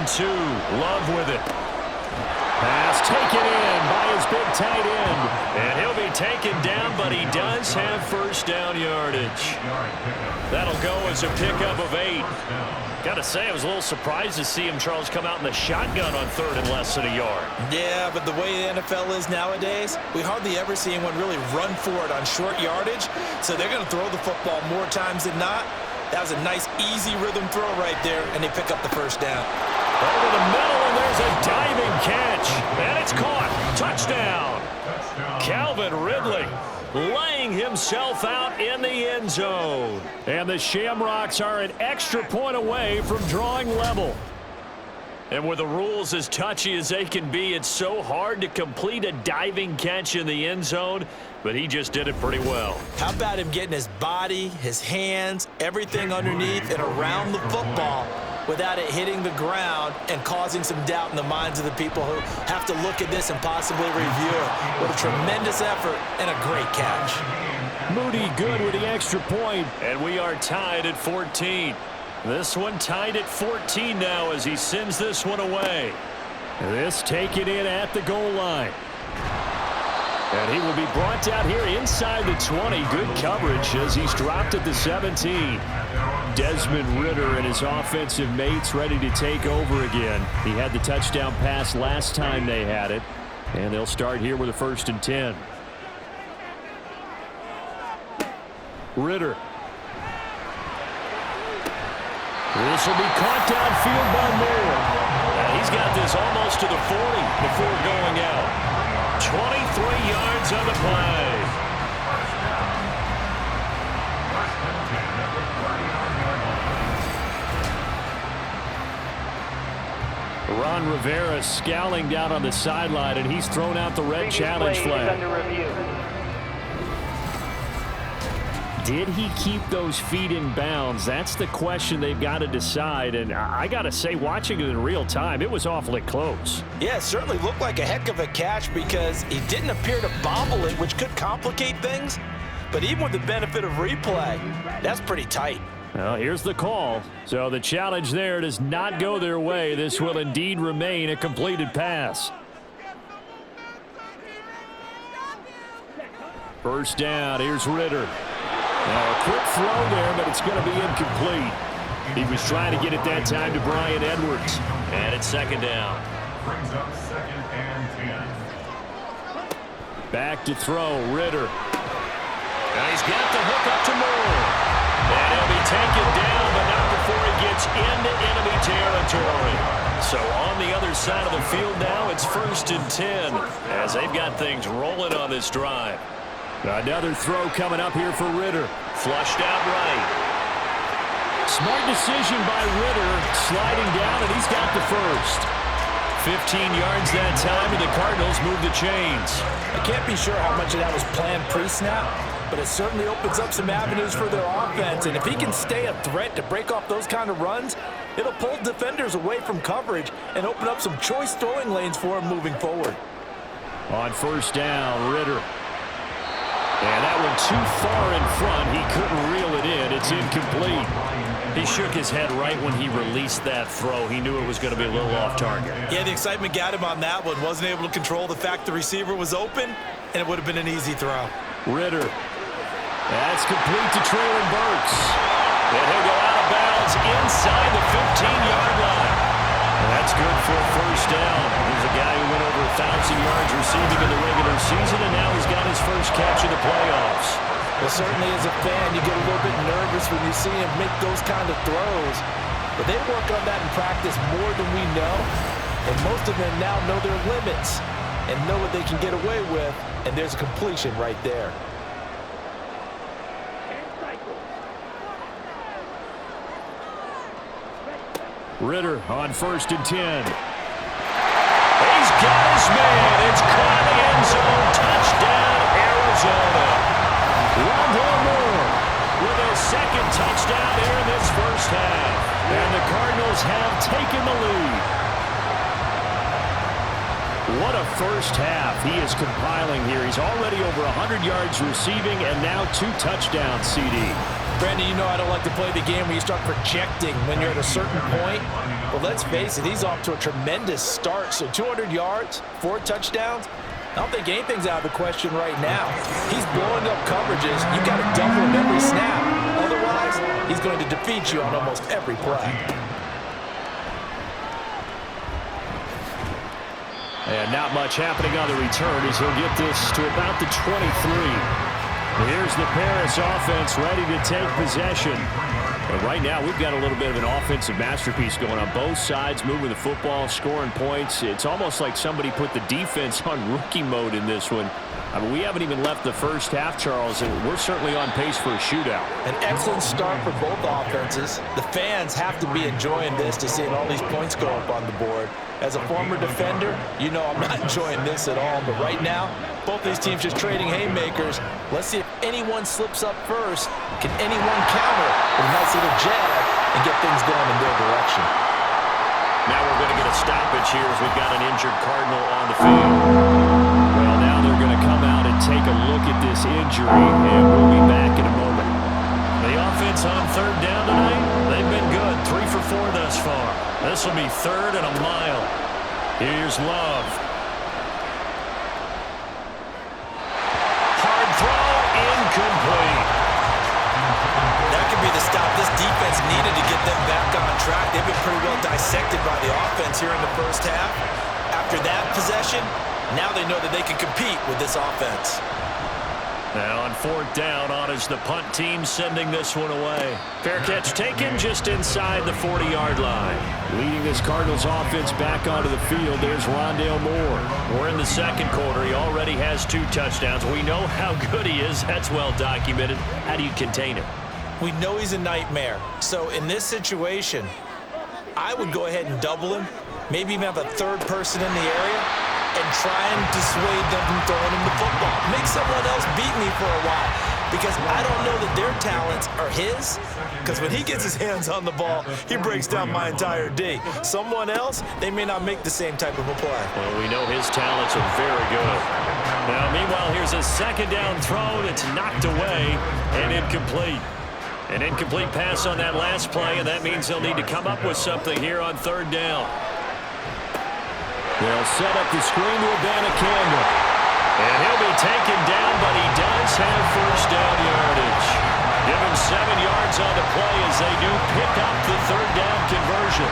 2. Love with it. Pass taken in by his big tight end. And he'll be taken down, but he does have first down yardage. That'll go as a pickup of 8. Got to say, I was a little surprised to see him, Charles, come out in the shotgun on 3rd and less than a yard. Yeah, but the way the NFL is nowadays, we hardly ever see anyone really run for it on short yardage. So they're going to throw the football more times than not. That was a nice, easy rhythm throw right there, and they pick up the first down. Over the middle, and there's a diving catch. And it's caught. Touchdown. Calvin Ridley laying himself out in the end zone. And the Shamrocks are an extra point away from drawing level. And with the rules as touchy as they can be, it's so hard to complete a diving catch in the end zone, but he just did it pretty well. How about him getting his body, his hands, everything underneath and around the football without it hitting the ground and causing some doubt in the minds of the people who have to look at this and possibly review it. What a tremendous effort and a great catch. Moody good with the extra point, and we are tied at 14. This one tied at 14 now as he sends this one away. This taken in at the goal line. And he will be brought down here inside the 20. Good coverage as he's dropped at the 17. Desmond Ridder and his offensive mates ready to take over again. He had the touchdown pass last time they had it. And they'll start here with a 1st and 10. Ridder. This will be caught downfield by Moore. And he's got this almost to the 40 before going out. 23 yards on the play. Ron Rivera scowling down on the sideline, and he's thrown out the red challenge flag. Did he keep those feet in bounds? That's the question they've got to decide. And I got to say, watching it in real time, it was awfully close. Yeah, it certainly looked like a heck of a catch because he didn't appear to bobble it, which could complicate things. But even with the benefit of replay, that's pretty tight. Well, here's the call. So the challenge there does not go their way. This will indeed remain a completed pass. First down, here's Ridder. Now a quick throw there, but it's going to be incomplete. He was trying to get it that time to Brian Edwards. And it's 2nd down. Brings up 2nd and 10. Back to throw, Ridder. Now he's got the hook up to Moore. And he'll be taken down, but not before he gets into enemy territory. So on the other side of the field now, it's 1st and 10 as they've got things rolling on this drive. Another throw coming up here for Ridder. Flushed out right. Smart decision by Ridder, sliding down, and he's got the first. 15 yards that time, and the Cardinals move the chains. I can't be sure how much of that was planned pre-snap, but it certainly opens up some avenues for their offense. And if he can stay a threat to break off those kind of runs, it'll pull defenders away from coverage and open up some choice throwing lanes for him moving forward. On first down, Ridder. And that one too far in front. He couldn't reel it in. It's incomplete. He shook his head right when he released that throw. He knew it was going to be a little off target. Yeah, the excitement got him on that one. Wasn't able to control the fact the receiver was open, and it would have been an easy throw. Ridder. That's complete to Traylon Burks. And he'll go out of bounds inside the 15-yard line. That's good for a first down. He's a guy who went over 1,000 yards receiving in the regular season, and now he's got his first catch in the playoffs. Well, certainly as a fan, you get a little bit nervous when you see him make those kind of throws. But they work on that in practice more than we know. And most of them now know their limits and know what they can get away with. And there's a completion right there. Ridder on 1st and 10. He's got his man. It's caught in the end zone. Touchdown, Arizona. Rondale Moore with his 2nd touchdown here in this first half. And the Cardinals have taken the lead. What a first half he is compiling here. He's already over 100 yards receiving and now 2 touchdowns, CD. Brandon, you know I don't like to play the game where you start projecting when you're at a certain point. But let's face it, he's off to a tremendous start. So 200 yards, 4 touchdowns. I don't think anything's out of the question right now. He's blowing up coverages. You got to double him every snap. Otherwise, he's going to defeat you on almost every play. And not much happening on the return as he'll get this to about the 23. Here's the Paris offense ready to take possession. But right now, we've got a little bit of an offensive masterpiece going on both sides, moving the football, scoring points. It's almost like somebody put the defense on rookie mode in this one. I mean, we haven't even left the first half, Charles, and we're certainly on pace for a shootout. An excellent start for both offenses. The fans have to be enjoying this to seeing all these points go up on the board. As a former defender, you know I'm not enjoying this at all. But right now, both these teams just trading haymakers. Let's see if anyone slips up first. Can anyone counter with a nice little jab and get things going in their direction? Now we're going to get a stoppage here as we've got an injured Cardinal on the field. Well, now they're going to come out and take a look at this injury, and we'll be back in a moment. The offense on third down tonight, they've been good. 3 for 4 thus far. This will be 3rd and a mile. Here's Love. Hard throw, incomplete. That could be the stop this defense needed to get them back on track. They've been pretty well dissected by the offense here in the first half. After that possession, now they know that they can compete with this offense. Now on 4th down, on is the punt team sending this one away. Fair catch taken just inside the 40-yard line. Leading this Cardinals offense back onto the field, there's Rondale Moore. We're in the second quarter. He already has 2 touchdowns. We know how good he is. That's well documented. How do you contain him? We know he's a nightmare. So in this situation, I would go ahead and double him, maybe even have a 3rd person in the area, and try and dissuade them from throwing him the football. Make someone else beat me for a while, because I don't know that their talents are his, because when he gets his hands on the ball, he breaks down my entire D. Someone else, they may not make the same type of a play. Well, we know his talents are very good. Now, meanwhile, here's a 2nd down throw that's knocked away and incomplete. An incomplete pass on that last play, and that means they'll need to come up with something here on 3rd down. They'll set up the screen to Abanikanda. And he'll be taken down, but he does have 1st down yardage. Give him 7 yards on the play as they do pick up the 3rd down conversion.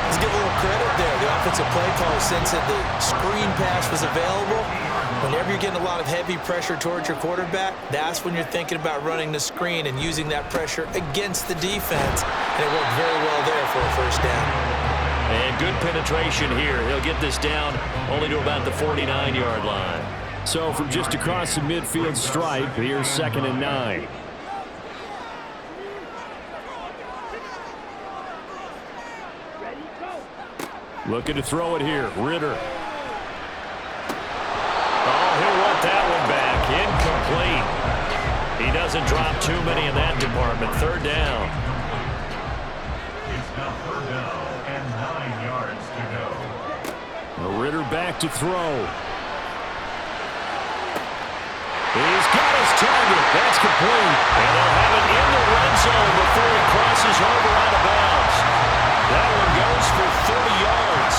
Let's give a little credit there. The offensive play caller sense that the screen pass was available. Whenever you're getting a lot of heavy pressure towards your quarterback, that's when you're thinking about running the screen and using that pressure against the defense. And it worked very well there for a 1st down. And good penetration here. He'll get this down only to about the 49-yard line. So from just across the midfield stripe, here's 2nd and 9. Looking to throw it here. Ritter. Oh, he'll want that one back. Incomplete. He doesn't drop too many in that department. 3rd down. It's now 3rd down and 9 yards to go. Ritter back to throw. He's got his target. That's complete. And they'll have it in the red zone before he crosses over out of bounds. That one goes for 30 yards.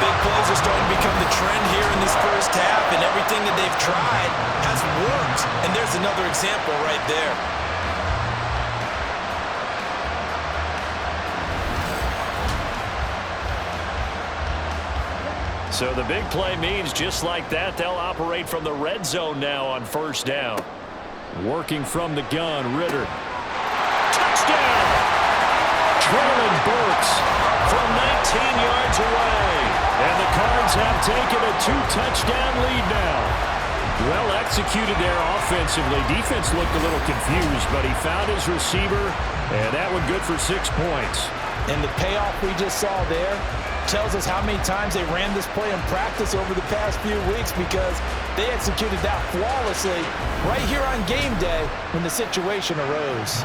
Big plays are starting to become the trend here in this first half, and everything that they've tried has worked. And there's another example right there. So the big play means just like that, they'll operate from the red zone now on 1st down. Working from the gun, Ritter. Touchdown! Traylon Burks from 19 yards away. And the Cards have taken a 2-touchdown lead now. Well executed there offensively. Defense looked a little confused, but he found his receiver, and that one good for 6 points. And the payoff we just saw there tells us how many times they ran this play in practice over the past few weeks, because they executed that flawlessly right here on game day when the situation arose.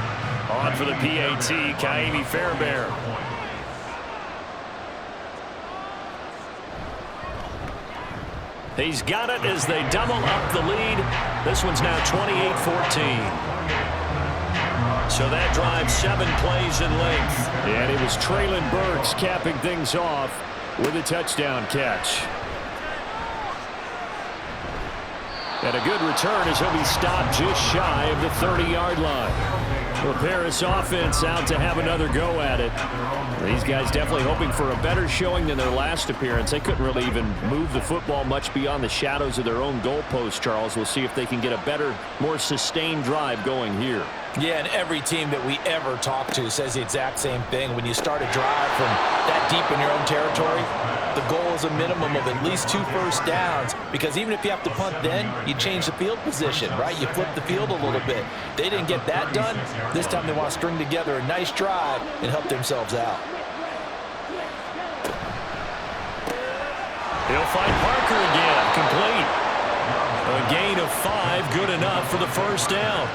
On for the PAT, Kaimi Fairbairn. He's got it as they double up the lead. This one's now 28-14. So that drive 7 plays in length. And it was Traylon Burks capping things off with a touchdown catch. And a good return as he'll be stopped just shy of the 30-yard line. The Paris offense out to have another go at it. These guys definitely hoping for a better showing than their last appearance. They couldn't really even move the football much beyond the shadows of their own goalpost, Charles. We'll see if they can get a better, more sustained drive going here. Yeah, and every team that we ever talk to says the exact same thing. When you start a drive from that deep in your own territory, the goal is a minimum of at least 2 first downs, because even if you have to punt then, you change the field position, right? You flip the field a little bit. They didn't get that done. This time they want to string together a nice drive and help themselves out. He'll find Parker again, complete. A gain of 5, good enough for the first down.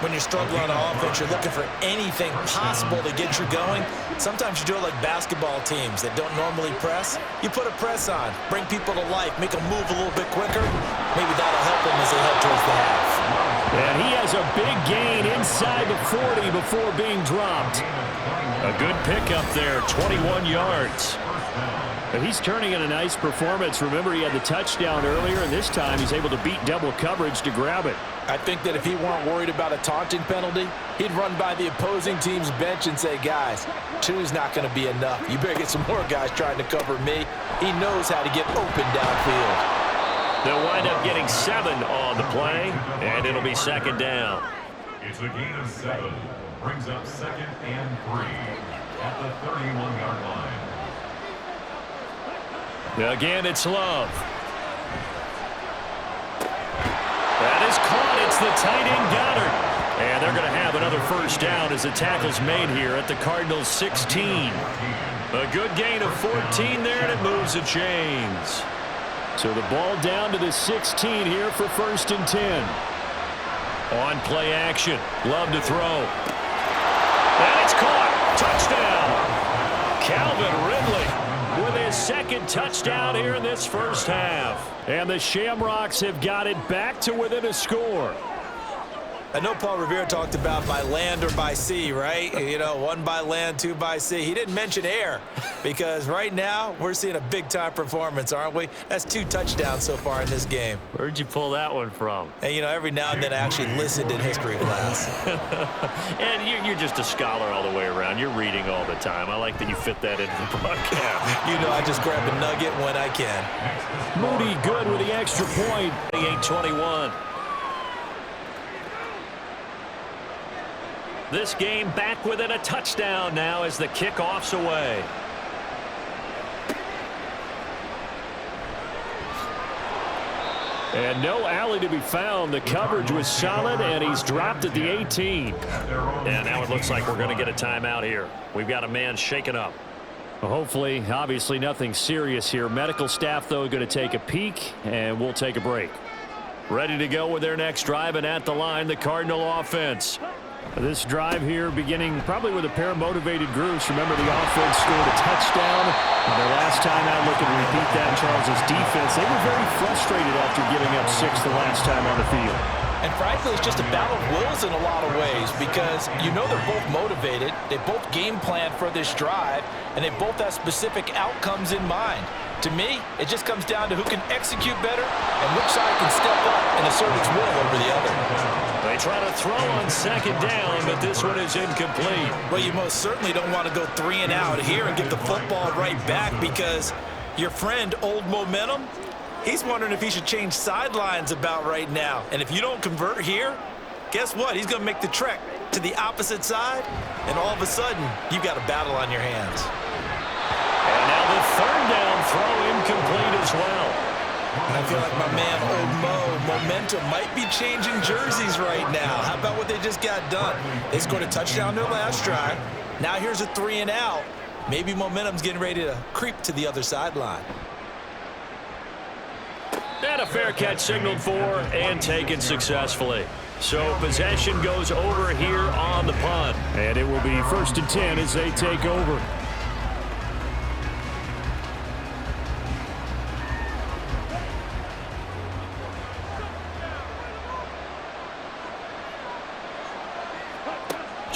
When you're struggling on offense, you're looking for anything possible to get you going. Sometimes you do it like basketball teams that don't normally press. You put a press on, bring people to life, make them move a little bit quicker. Maybe that'll help them as they head towards the half. And he has a big gain inside the 40 before being dropped. A good pickup there, 21 yards. But he's turning in a nice performance. Remember, he had the touchdown earlier, and this time he's able to beat double coverage to grab it. I think that if he weren't worried about a taunting penalty, he'd run by the opposing team's bench and say, guys, 2's not going to be enough. You better get some more guys trying to cover me. He knows how to get open downfield. They'll wind up getting 7 on the play, and it'll be second down. It's a gain of 7. Brings up 2nd and 3 at the 31-yard line. Again, it's Love. That is caught. It's the tight end Goddard. And they're going to have another first down as the tackle's made here at the Cardinals' 16. A good gain of 14 there, and it moves the chains. So the ball down to the 16 here for 1st and 10. On play action. Love to throw. And it's caught. Touchdown. Calvin Ridley with his 2nd touchdown here in this first half. And the Shamrocks have got it back to within a score. I know Paul Revere talked about by land or by sea, right? You know, 1 by land, 2 by sea. He didn't mention air, because right now we're seeing a big-time performance, aren't we? That's 2 touchdowns so far in this game. Where'd you pull that one from? And, you know, every now and then I actually listened in history class. And you're just a scholar all the way around. You're reading all the time. I like that you fit that into the broadcast. You know, I just grab a nugget when I can. Moody good with the extra point. 28-21. This game back within a touchdown now as the kickoff's away. And no alley to be found. The coverage was solid, and he's dropped at the 18. And now it looks like we're going to get a timeout here. We've got a man shaken up. Well, hopefully, obviously nothing serious here. Medical staff, though, going to take a peek, and we'll take a break. Ready to go with their next drive, and at the line, the Cardinal offense. This drive here beginning probably with a pair of motivated groups. Remember, the offense scored a touchdown. And their last time out, looking to repeat that, Charles's defense, they were very frustrated after giving up 6 the last time on the field. And frankly, it's just a battle of wills in a lot of ways, because you know they're both motivated, they both game plan for this drive, and they both have specific outcomes in mind. To me, it just comes down to who can execute better and which side can step up and assert its will over the other. They try to throw on 2nd down, but this one is incomplete. Well, you most certainly don't want to go 3 and out here and get the football right back, because your friend, Old Momentum, he's wondering if he should change sidelines about right now. And if you don't convert here, guess what? He's going to make the trek to the opposite side, and all of a sudden, you've got a battle on your hands. And now the 3rd down throw incomplete as well. And I feel like my man, Old Momentum, might be changing jerseys right now. How about what they just got done? They scored a touchdown their last drive. Now here's a 3 and out. Maybe Momentum's getting ready to creep to the other sideline. And a fair catch signaled for and taken successfully. So possession goes over here on the punt. And it will be 1st and 10 as they take over.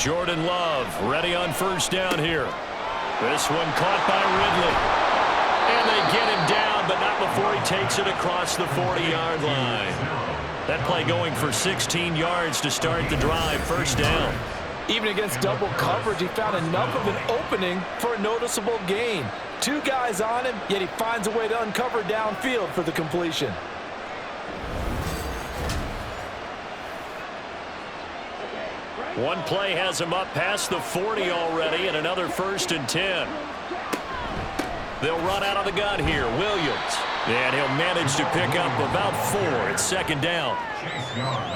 Jordan Love ready on first down here. This one caught by Ridley. And they get him down, but not before he takes it across the 40-yard line. That play going for 16 yards to start the drive. First down. Even against double coverage, he found enough of an opening for a noticeable gain. Two guys on him, yet he finds a way to uncover downfield for the completion. One play has him up past the 40 already, and another 1st and 10. They'll run out of the gun here. Williams. And he'll manage to pick up about 4. It's 2nd down.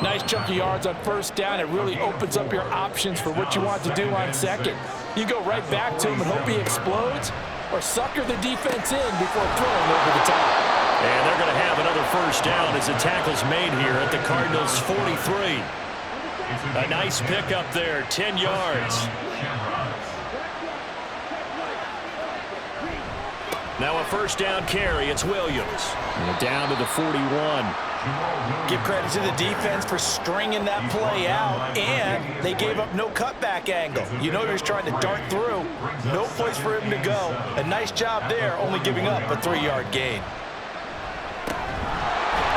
Nice chunk of yards on first down. It really opens up your options for what you want to do on second. You go right back to him and hope he explodes, or sucker the defense in before throwing over the top. And they're going to have another 1st down as the tackle's made here at the Cardinals' 43. A nice pickup there, 10 yards. Now a 1st down carry. It's Williams. And down to the 41. Give credit to the defense for stringing that play out, and they gave up no cutback angle. You know he was trying to dart through. No place for him to go. A nice job there, only giving up a 3-yard gain.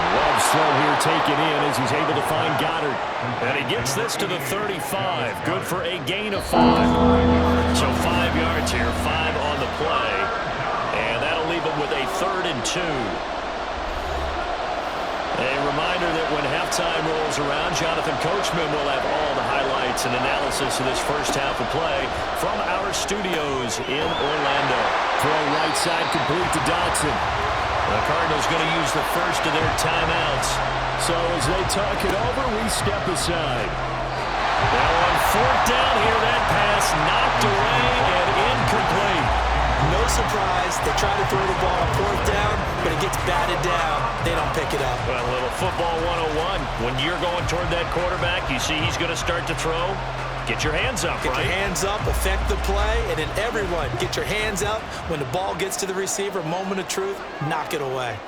Love's throw here taken in as he's able to find Goddard. And he gets this to the 35. Good for a gain of 5. So 5 yards here, 5 on the play. And that'll leave him with a 3rd and 2. A reminder that when halftime rolls around, Jonathan Coachman will have all the highlights and analysis of this first half of play from our studios in Orlando. Throw right side complete to Dodson. The Cardinals going to use the first of their timeouts. So as they talk it over, we step aside. Now on 4th down here, that pass knocked away and incomplete. No surprise, they try to throw the ball on 4th down, but it gets batted down. They don't pick it up. Well, a little football 101. When you're going toward that quarterback, you see he's going to start to throw. Get your hands up, Get right? your hands up, affect the play, and then everyone get your hands up. When the ball gets to the receiver, moment of truth, knock it away.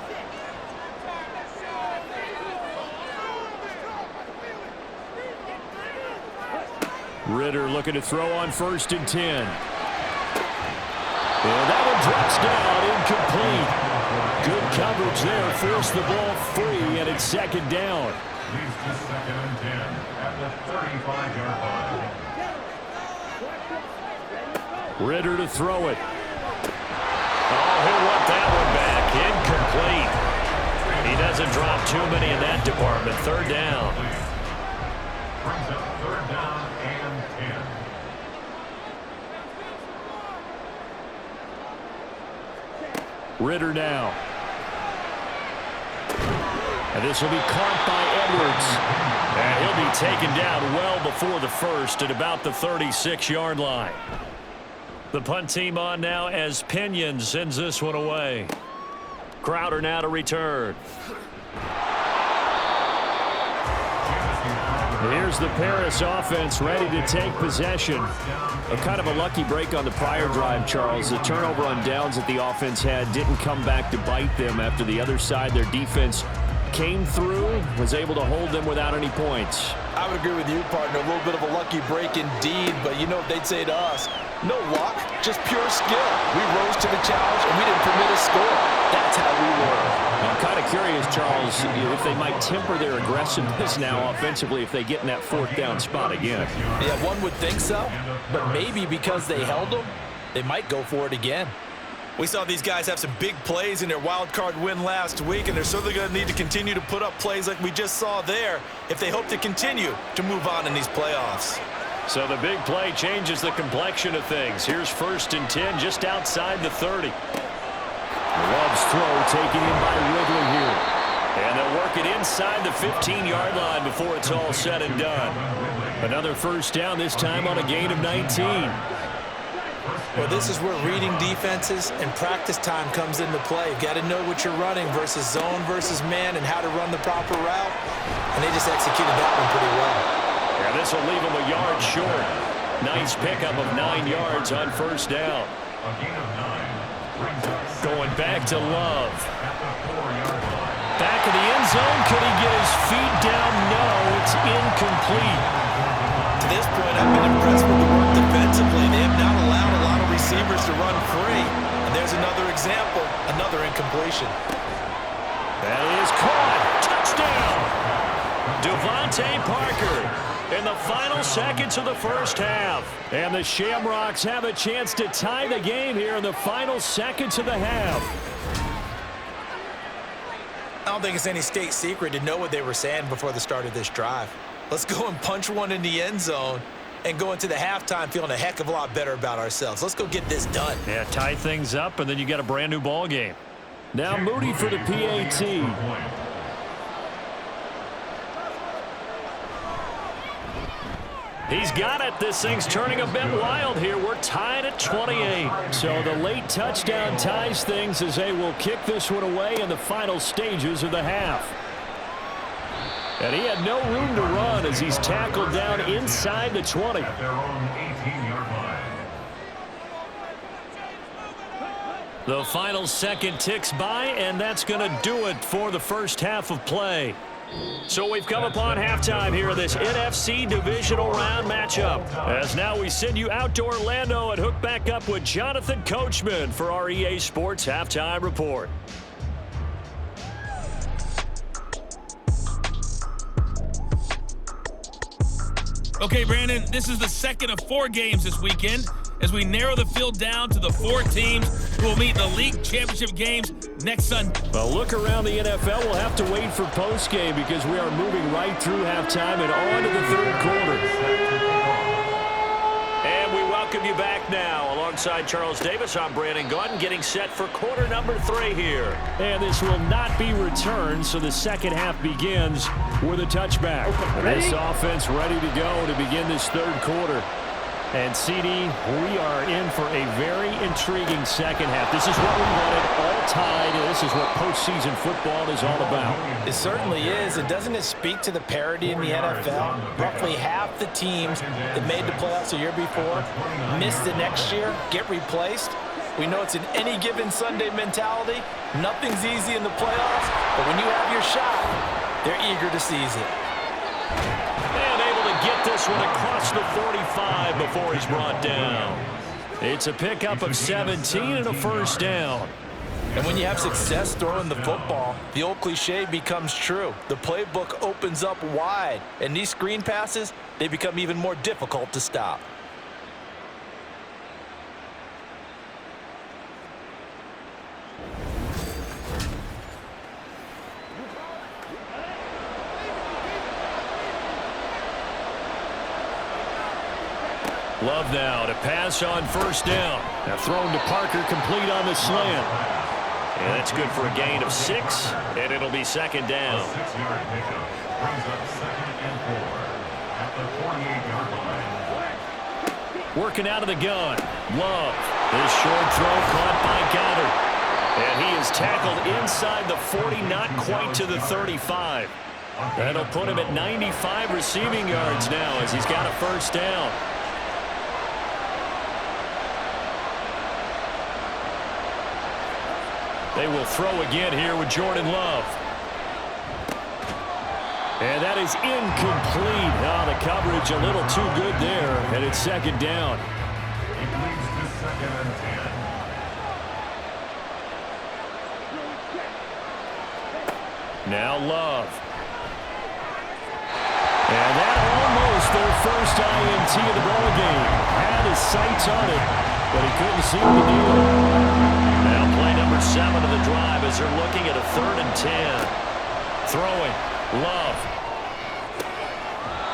Ritter looking to throw on 1st and 10. And that one drops down, incomplete. Good coverage there, forced the ball free, and it's 2nd down. Leads to 2nd and 10 at the 35-yard line. Ritter to throw it. Oh, he'll want that one back. Incomplete. He doesn't drop too many in that department. 3rd down. Brings up 3rd down and 10. Ritter now. And this will be caught by Edwards. And he'll be taken down well before the 1st at about the 36-yard line. The punt team on now as Pinion sends this one away. Crowder now to return. Here's the Paris offense ready to take possession. A kind of a lucky break on the prior drive, Charles. The turnover on downs that the offense had didn't come back to bite them after the other side. Their defense came through, was able to hold them without any points. I would agree with you, partner. A little bit of a lucky break indeed, but you know what they'd say to us? No luck, just pure skill. We rose to the challenge, and we didn't permit a score. That's how we were. I'm kind of curious, Charles, if they might temper their aggressiveness now offensively if they get in that 4th down spot again. Yeah, one would think so, but maybe because they held them, they might go for it again. We saw these guys have some big plays in their wild card win last week, and they're certainly going to need to continue to put up plays like we just saw there if they hope to continue to move on in these playoffs. So the big play changes the complexion of things. Here's 1st and 10 just outside the 30. Love's throw taken in by Ridley here. And they'll work it inside the 15-yard line before it's all said and done. Another 1st down, this time on a gain of 19. Well, this is where reading defenses and practice time comes into play. You've got to know what you're running versus zone versus man and how to run the proper route. And they just executed that one pretty well. Yeah, this will leave them a yard short. Nice pickup of 9 yards on 1st down. A gain of 9 brings up Going back to Love. at the 4-yard line. Back in the end zone. Could he get his feet down? No, it's incomplete. To this point, I've been impressed with the work defensively. They have not allowed a lot of receivers to run free. And there's another example, another incompletion. That is caught. Touchdown. Devontae Parker in the final seconds of the first half. And the Shamrocks have a chance to tie the game here in the final seconds of the half. I don't think it's any state secret to know what they were saying before the start of this drive. Let's go and punch one in the end zone and go into the halftime feeling a heck of a lot better about ourselves. Let's go get this done. Yeah, tie things up, and then you got a brand new ball game. Now Moody for the PAT. He's got it. This thing's turning a bit wild here. We're tied at 28. So the late touchdown ties things as they will kick this one away in the final stages of the half. And he had no room to run as he's tackled down inside the 20. At their own 18-yard line. The final second ticks by, and that's going to do it for the first half of play. So we've come upon halftime here in this NFC divisional round matchup. As now we send you out to Orlando and hook back up with Jonathan Coachman for our EA Sports Halftime Report. Okay, Brandon, this is the second of 4 games this weekend as we narrow the field down to the 4 teams who will meet in the league championship games next Sunday. Well, look around the NFL. We'll have to wait for postgame because we are moving right through halftime and on to the third quarter. And we welcome you back now. Alongside Charles Davis, I'm Brandon Gordon, getting set for quarter number 3 here. And this will not be returned, so the second half begins with a touchback. This offense ready to go to begin this third quarter. And, CD, we are in for a very intriguing second half. This is what we wanted, all tied. This is what postseason football is all about. It certainly is. And doesn't it speak to the parity in the NFL? Roughly half the teams that made the playoffs the year before miss the next year, get replaced. We know it's an any given Sunday mentality. Nothing's easy in the playoffs, but when you have your shot, they're eager to seize it. And able to get this one across the 45 before he's brought down. It's a pickup of 17 and a first down. And when you have success throwing the football, the old cliche becomes true. The playbook opens up wide, and these screen passes, they become even more difficult to stop. Love now to pass on first down. Now thrown to Parker, complete on the slant. And that's good for a gain of 6, and it'll be second down. A 6-yard pickup brings up 2nd and 4 at the 48-yard line. Working out of the gun. Love. This short throw caught by Goddard. And he is tackled inside the 40, not quite to the 35. That'll put him at 95 receiving yards now as he's got a first down. They will throw again here with Jordan Love. And that is incomplete. Oh, the coverage a little too good there, and it's second down. It leads to 2nd and 10. Now Love. And that almost their first INT of the ball game. Had his sights on it, but he couldn't seem to do it. Now play number 7 of the drive as they're looking at a 3rd and 10. Throwing. Love.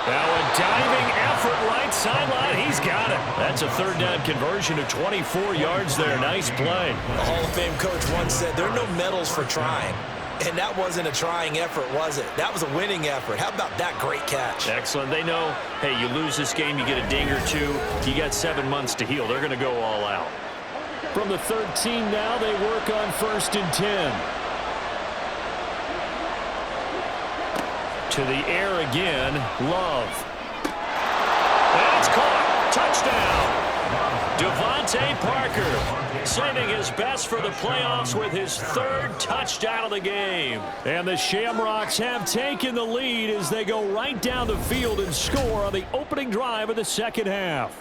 Now a diving effort right sideline. He's got it. That's a 3rd down conversion of 24 yards there. Nice play. The Hall of Fame coach once said, there are no medals for trying. And that wasn't a trying effort, was it? That was a winning effort. How about that great catch? Excellent. They know, hey, you lose this game, you get a ding or 2. You got 7 months to heal. They're going to go all out. From the 13 now, they work on 1st and 10. To the air again, Love. That's caught. Touchdown. Devontae Parker saving his best for the playoffs with his 3rd touchdown of the game. And the Shamrocks have taken the lead as they go right down the field and score on the opening drive of the second half.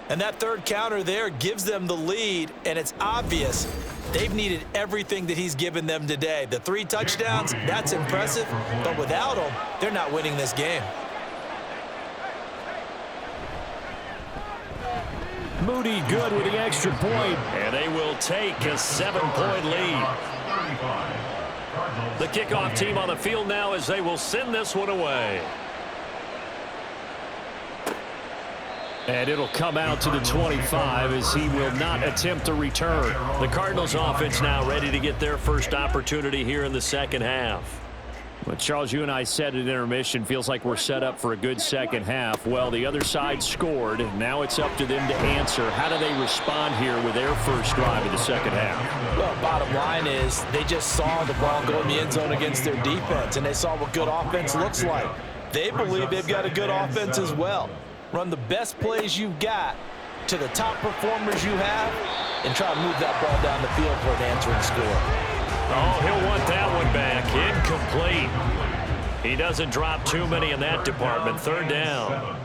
And that 3rd counter there gives them the lead, and it's obvious they've needed everything that he's given them today. The 3 touchdowns, that's impressive, but without him, they're not winning this game. Moody good with the extra point. And they will take a 7-point lead. The kickoff team on the field now as they will send this one away. And it'll come out to the 25 as he will not attempt to return. The Cardinals offense now ready to get their first opportunity here in the second half. Well, Charles, you and I said at intermission, feels like we're set up for a good second half. Well, the other side scored. Now it's up to them to answer. How do they respond here with their first drive of the second half? Well, bottom line is they just saw the ball go in the end zone against their defense, and they saw what good offense looks like. They believe they've got a good offense as well. Run the best plays you've got to the top performers you have and try to move that ball down the field for an answering score. Oh, he'll want that one back. Incomplete. He doesn't drop too many in that department. 3rd down.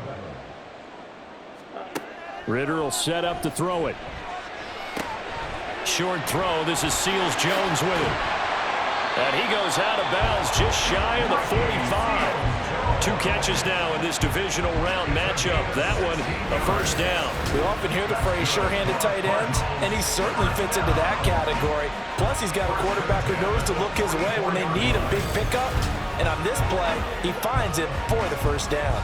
Ritter will set up to throw it. Short throw. This is Seals Jones with it. And he goes out of bounds just shy of the 45. 2 catches now in this divisional round matchup. That one, a 1st down. We often hear the phrase sure-handed tight ends, and he certainly fits into that category. Plus, he's got a quarterback who knows to look his way when they need a big pickup. And on this play, he finds it for the 1st down.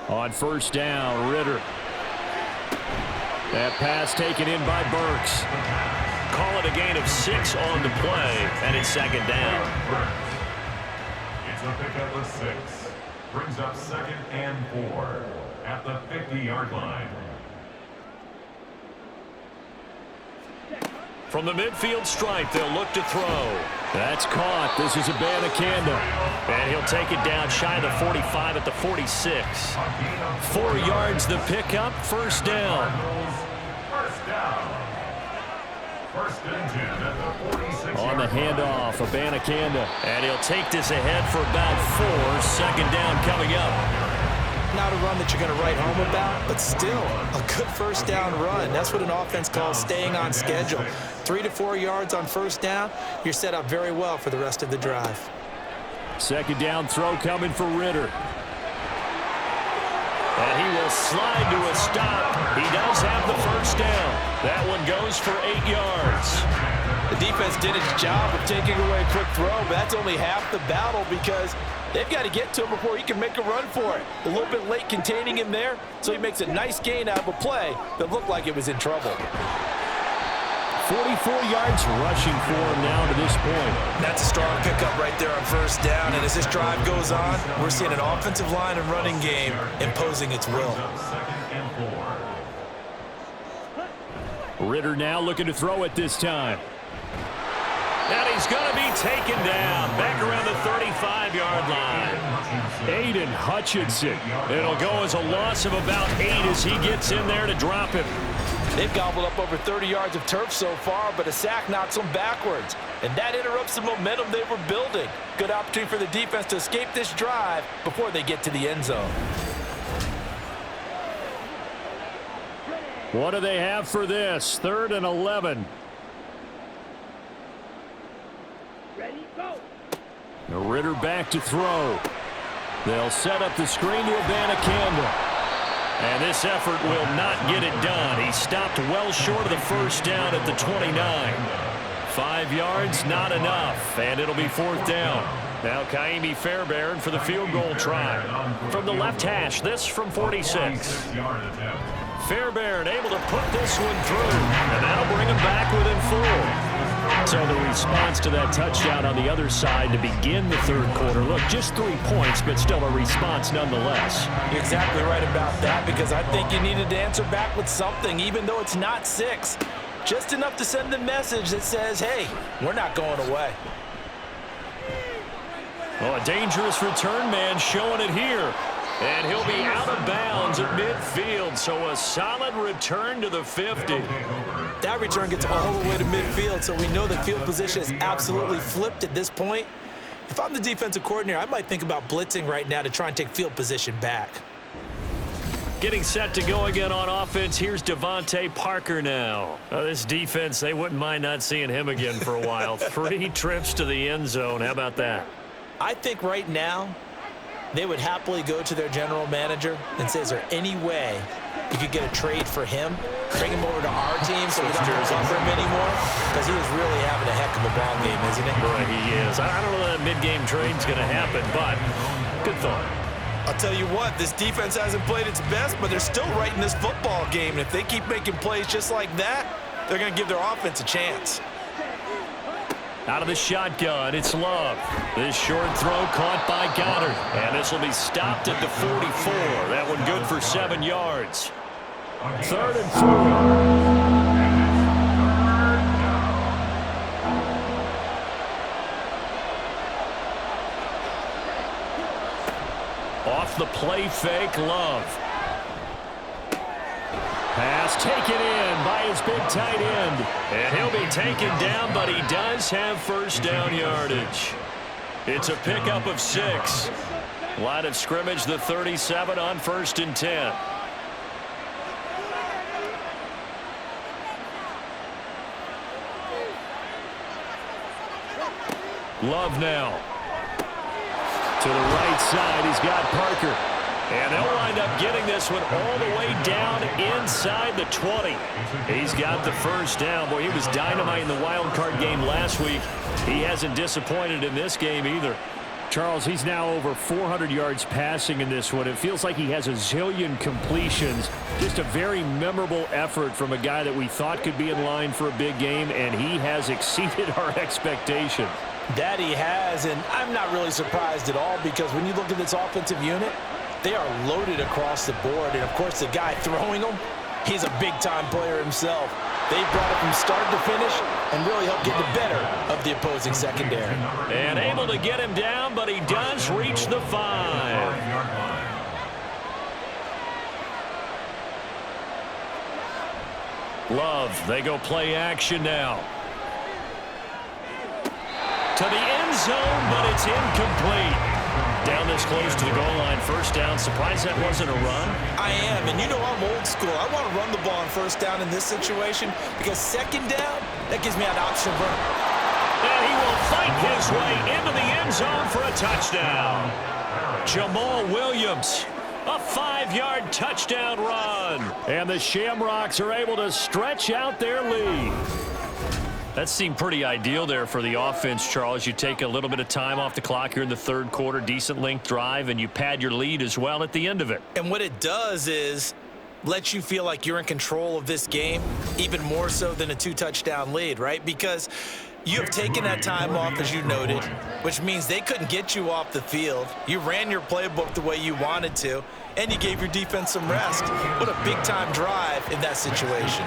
On 1st down, Ritter. That pass taken in by Burks. Call it a gain of 6 on the play, and it's 2nd down. It's a pickup of 6. Brings up 2nd and 4 at the 50-yard line. From the midfield stripe, they'll look to throw. That's caught. This is Abanikanda. And he'll take it down shy of the 45 at the 46. 4 yards the pickup, 1st down. 1st down. 1st and 10 at the 46. On the handoff, Abanikanda. And he'll take this ahead for about 4. 2nd down coming up. Not a run that you're going to write home about, but still a good 1st down run. That's what an offense calls staying on schedule. 3 to 4 yards on 1st down, you're set up very well for the rest of the drive. 2nd down throw coming for Ritter. And he will slide to a stop. He does have the 1st down. That one goes for 8 yards. The defense did its job of taking away a quick throw, but that's only half the battle because they've got to get to him before he can make a run for it. A little bit late containing him there, so he makes a nice gain out of a play that looked like it was in trouble. 44 yards rushing for him now to this point. That's a strong pickup right there on 1st down, and as this drive goes on, we're seeing an offensive line and running game imposing its will. 2nd and 4. Ritter now looking to throw it this time. And he's going to be taken down back around the 35-yard line. Aiden Hutchinson. It'll go as a loss of about 8 as he gets in there to drop him. They've gobbled up over 30 yards of turf so far, but a sack knocks them backwards. And that interrupts the momentum they were building. Good opportunity for the defense to escape this drive before they get to the end zone. What do they have for this? 3rd and 11. Ready, go. Ritter back to throw. They'll set up the screen to Abanikanda. And this effort will not get it done. He stopped well short of the 1st down at the 29. 5 yards, not enough. And it'll be 4th down. Now Kaimi Fairbairn for the field goal try. From the left hash, this from 46. Fairbairn able to put this one through. And that'll bring him back within 4. So the response to that touchdown on the other side to begin the 3rd quarter. Look, just 3 points, but still a response nonetheless. You're exactly right about that, because I think you needed to answer back with something, even though it's not 6. Just enough to send the message that says, hey, we're not going away. Oh, a dangerous return man showing it here. And he'll be out of bounds at midfield, so a solid return to the 50. That return gets all the way to midfield, so we know the field position is absolutely flipped at this point. If I'm the defensive coordinator, I might think about blitzing right now to try and take field position back. Getting set to go again on offense. Here's Devontae Parker now. This defense, they wouldn't mind not seeing him again for a while. 3 trips to the end zone. How about that? I think right now they would happily go to their general manager and say, is there any way you could get a trade for him, bring him over to our team so we don't have to cover him anymore? Because he is really having a heck of a ball game, isn't he? Boy, he is. I don't know that mid-game trade's going to happen, but good thought. I'll tell you what, this defense hasn't played its best, but they're still right in this football game. And if they keep making plays just like that, they're going to give their offense a chance. Out of the shotgun, it's Love. This short throw caught by Goddard. And this will be stopped at the 44. That one good for 7 yards. 3rd and 4. Off the play fake, Love. Pass taken in by his big tight end. And he'll be taken down, but he does have first down yardage. It's a pickup of 6. Line of scrimmage, the 37 on 1st and 10. Love now. To the right side, he's got Parker. And they'll wind up getting this one all the way down inside the 20. He's got the first down. Boy, he was dynamite in the wild card game last week. He hasn't disappointed in this game either. Charles, he's now over 400 yards passing in this one. It feels like he has a zillion completions. Just a very memorable effort from a guy that we thought could be in line for a big game, and he has exceeded our expectation. That he has, and I'm not really surprised at all because when you look at this offensive unit, they are loaded across the board. And, of course, the guy throwing them, he's a big-time player himself. They brought it from start to finish and really helped get the better of the opposing secondary. And able to get him down, but he does reach the 5. Love, they go play action now. To the end zone, but it's incomplete. Down this close to the goal line, first down. Surprised that wasn't a run? I am, and you know I'm old school. I want to run the ball on first down in this situation because second down, that gives me an option run. And he will fight his way into the end zone for a touchdown. Jamal Williams, a 5-yard touchdown run. And the Shamrocks are able to stretch out their lead. That seemed pretty ideal there for the offense, Charles. You take a little bit of time off the clock here in the 3rd quarter, decent length drive, and you pad your lead as well at the end of it. And what it does is let you feel like you're in control of this game, even more so than a 2-touchdown lead, right? Because you have taken that time off, as you noted, which means they couldn't get you off the field. You ran your playbook the way you wanted to, and you gave your defense some rest. What a big-time drive in that situation.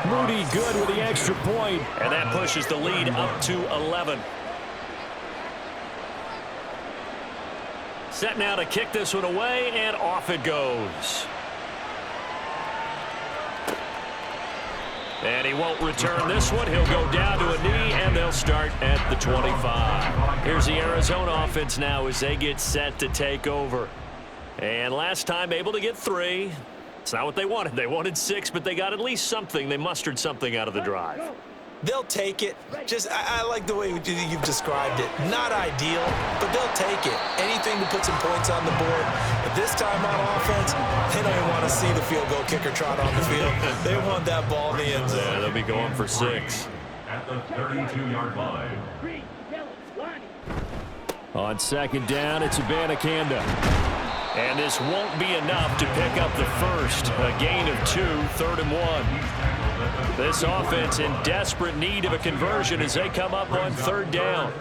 Moody good with the extra point, and that pushes the lead up to 11. Set now to kick this one away, and off it goes. And he won't return this one. He'll go down to a knee, and they'll start at the 25. Here's the Arizona offense now as they get set to take over. And last time able to get 3. It's not what they wanted. They wanted 6, but they got at least something. They mustered something out of the drive. They'll take it. I like the way you've described it. Not ideal, but they'll take it. Anything to put some points on the board. But this time on offense, they don't even want to see the field goal kicker trot on the field. They want that ball in the end zone. Yeah, they'll be going for 6. At the 32-yard line. On 2nd down, it's Abanikanda. And this won't be enough to pick up the first. A gain of 2, 3rd and 1. This offense in desperate need of a conversion as they come up on 3rd down.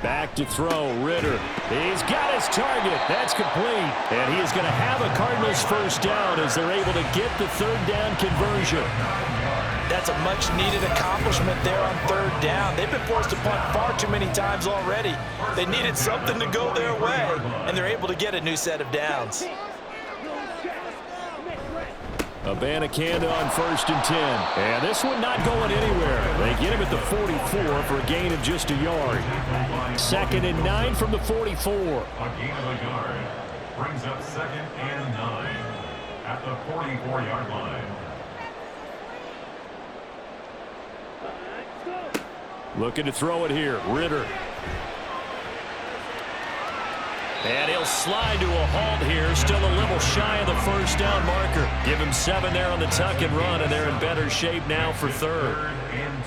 Back to throw, Ritter. He's got his target. That's complete. And he is going to have a Cardinals first down as they're able to get the third down conversion. That's a much-needed accomplishment there on third down. They've been forced to punt far too many times already. They needed something to go their way, and they're able to get a new set of downs. Abanikanda on 1st and 10. And this one not going anywhere. They get him at the 44 for a gain of just a yard. 2nd and 9 from the 44. A gain of a yard brings up 2nd and 9 at the 44-yard line. Looking to throw it here, Ritter. And he'll slide to a halt here, still a little shy of the first down marker. Give him 7 there on the tuck and run, and they're in better shape now for third. 3rd and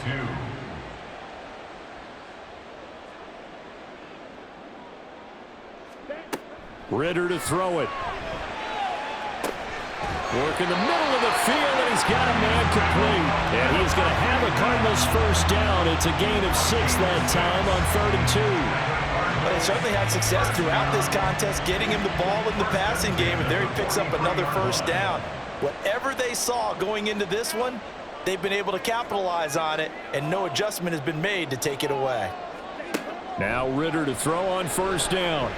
2. Ritter to throw it. Work in the middle of the field, and he's got a man complete. And he's going to have a Cardinals first down. It's a gain of 6 that time on 3rd and 2. But they certainly had success throughout this contest, getting him the ball in the passing game, and there he picks up another first down. Whatever they saw going into this one, they've been able to capitalize on it, and no adjustment has been made to take it away. Now Ritter to throw on 1st down.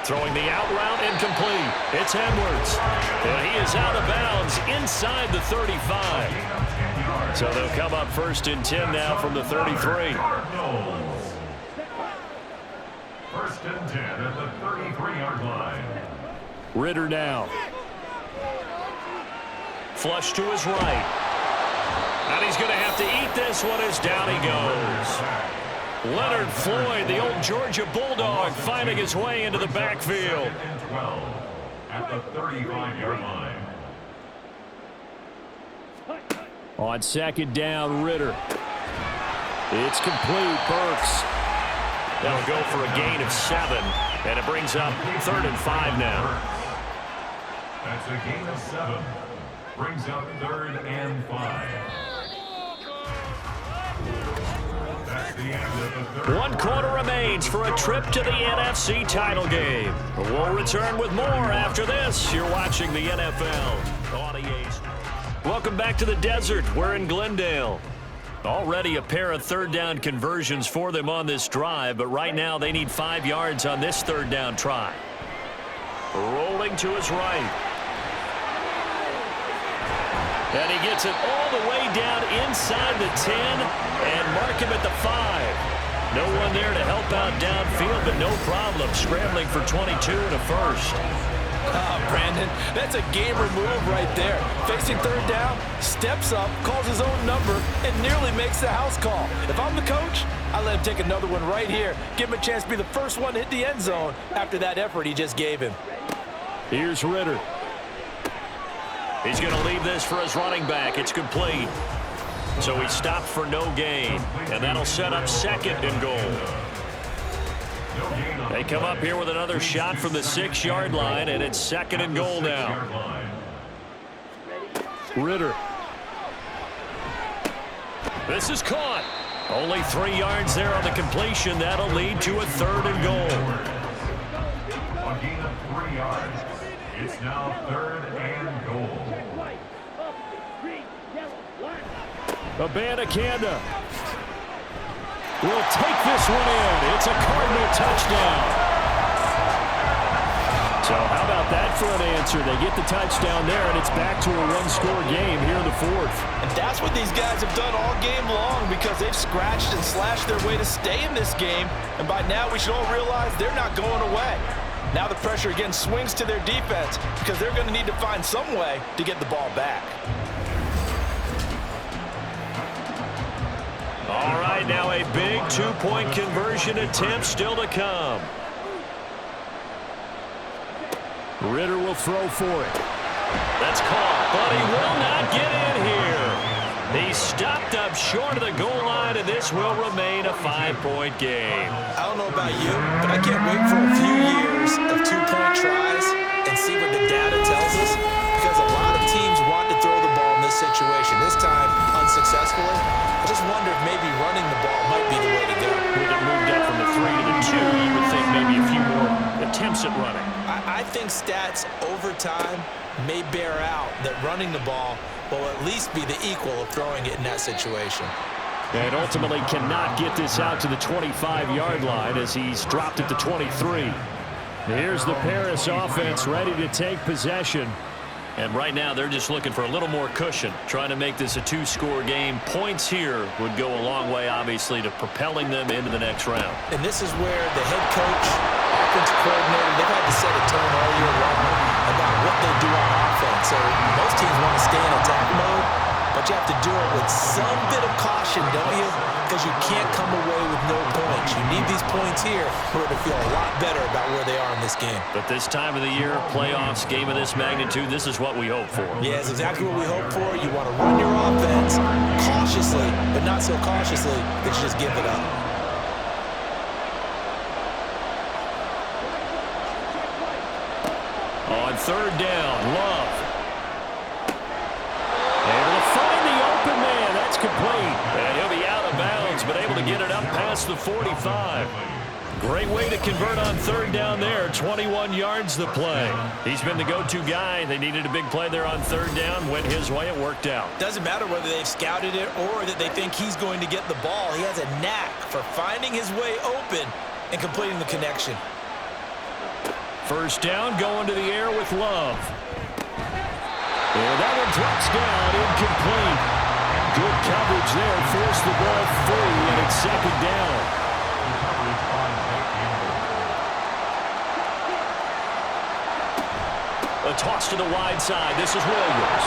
Throwing the out route incomplete. It's Edwards. And he is out of bounds inside the 35. So they'll come up 1st and 10 now from the 33. 1st and 10 at the 33-yard line. Ritter now. Flush to his right. And he's going to have to eat this one as down he goes. Leonard Floyd, the old Georgia Bulldog, finding his way into the backfield. 2nd and 12 at the 35-yard line. On 2nd down, Ritter. It's complete, Burks. That'll go for a gain of 7, and it brings up 3rd and 5 now. That's a gain of 7. Brings up 3rd and 5. That's the end of the 3rd. 1 quarter remains for a trip to the NFC title game. We'll return with more after this. You're watching the NFL on EA. Welcome back to the desert. We're in Glendale. Already a pair of third down conversions for them on this drive, but right now they need 5 yards on this third down try. Rolling to his right. And he gets it all the way down inside the 10 and mark him at the 5. No one there to help out downfield, but no problem scrambling for 22 and a first. Brandon, that's a gamer move right there. Facing third down, steps up, calls his own number, and nearly makes the house call. If I'm the coach, I let him take another one right here. Give him a chance to be the first one to hit the end zone after that effort he just gave him. Here's Ritter. He's going to leave this for his running back. It's complete. So he stopped for no gain, and that'll set up 2nd and goal. They come up here with another shot from the 6-yard line, and it's 2nd and goal now. Ritter. This is caught. Only 3 yards there on the completion. That'll lead to a 3rd and goal. A gain of 3 yards. It's now 3rd and goal. Abanikanda will take this one in. It's a Cardinal touchdown. So how about that for an answer? They get the touchdown there, and it's back to a one-score game here in the 4th. And that's what these guys have done all game long, because they've scratched and slashed their way to stay in this game. And by now we should all realize they're not going away. Now the pressure again swings to their defense, because they're going to need to find some way to get the ball back. All right, now a big 2-point conversion attempt still to come. Ritter will throw for it. That's caught, but he will not get in here. He's stopped up short of the goal line, and this will remain a 5-point game. I don't know about you, but I can't wait for a few years of 2-point tries and see what the data tells us, because a lot of teams want to throw the ball in this situation. This time, unsuccessfully. I just wonder if maybe running the ball might be the way to go. I think stats over time may bear out that running the ball will at least be the equal of throwing it in that situation. And ultimately cannot get this out to the 25-yard line as he's dropped at the 23. Here's the Paris offense ready to take possession. And right now they're just looking for a little more cushion, trying to make this a two-score game. Points here would go a long way, obviously, to propelling them into the next round. And this is where the head coach, offensive coordinator, they've had to set a tone all year long about what they do on offense. So most teams want to stay in attack mode, but you have to do it with some bit of caution, don't you? Because you can't come away with no points. You need these points here in order to feel a lot better about where they are in this game. But this time of the year, playoffs, game of this magnitude, this is what we hope for. Yeah, it's exactly what we hope for. You want to run your offense cautiously, but not so cautiously that you just give it up. On third down, Love. Able to find the open man. That's complete. And he'll be out of bounds, but able to get it up past the 45. Great way to convert on third down there. 21 yards the play. He's been the go-to guy. They needed a big play there on third down. Went his way. It worked out. Doesn't matter whether they've scouted it or that they think he's going to get the ball. He has a knack for finding his way open and completing the connection. First down, going to the air with Love. And that one drops down, incomplete. Good coverage there, forced the ball free, and it's second down. A toss to the wide side. This is Williams.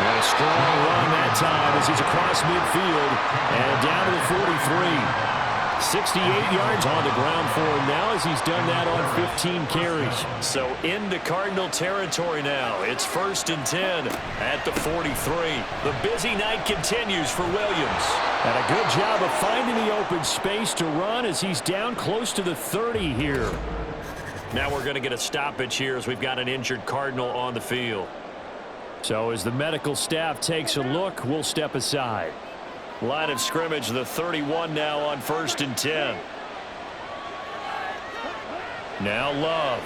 And a strong run that time as he's across midfield and down to the 43. 68 yards on the ground for him now as he's done that on 15 carries. So into Cardinal territory now. It's 1st and 10 at the 43. The busy night continues for Williams. And a good job of finding the open space to run as he's down close to the 30 here. Now we're going to get a stoppage here as we've got an injured Cardinal on the field. So as the medical staff takes a look, we'll step aside. Line of scrimmage, the 31 now on 1st and 10. Now Love.